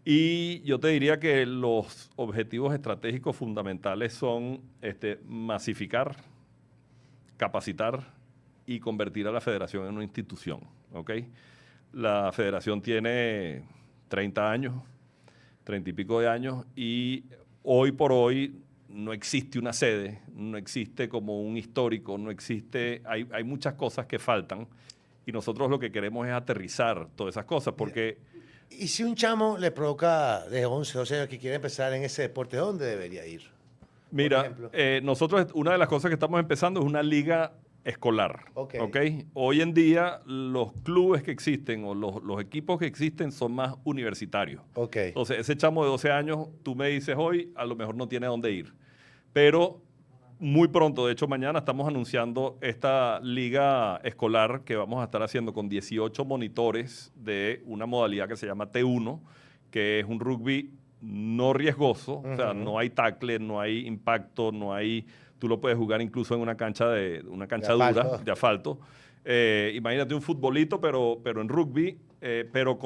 Y yo te diría que los objetivos estratégicos fundamentales son masificar, capacitar y convertir a la federación en una institución. ¿Ok? La federación tiene 30 años, 30 y pico de años, y hoy por hoy no existe una sede, no existe como un histórico, no existe, hay muchas cosas que faltan, y nosotros lo que queremos es aterrizar todas esas cosas, porque Y si un chamo le provoca de 11, 12 años que quiere empezar en ese deporte, ¿dónde debería ir? mira, ejemplo. nosotros una de las cosas que estamos empezando es una liga escolar. Ok. ¿Ok? Hoy en día los clubes que existen o los equipos que existen son más universitarios. Ok. Entonces, ese chamo de 12 años, tú me dices hoy, a lo mejor no tiene a dónde ir. Pero muy pronto, de hecho mañana estamos anunciando esta liga escolar que vamos a estar haciendo con 18 monitores de una modalidad que se llama T1, que es un rugby no riesgoso, o sea, no hay tackle, no hay impacto, no hay... Tú lo puedes jugar incluso en una cancha dura, asfalto. de asfalto. Imagínate un futbolito, pero en rugby, pero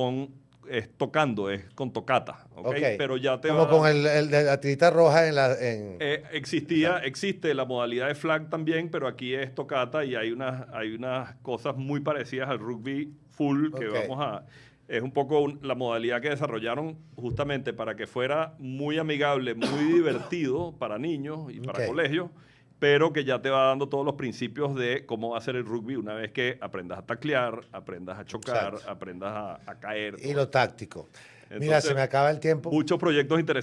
tocando, es con tocata. ¿Ok? Ok. Pero ya te Como va- con el de la tirita roja existe la modalidad de flag también, pero aquí es tocata y hay unas cosas muy parecidas al rugby full que Ok. es un poco la modalidad que desarrollaron justamente para que fuera muy amigable, muy divertido para niños y para Ok. colegios, pero que ya te va dando todos los principios de cómo va a ser el rugby una vez que aprendas a taclear, aprendas a chocar, Exacto. aprendas a caer. Y lo táctico. Mira, Entonces, se me acaba el tiempo. muchos proyectos interesantes.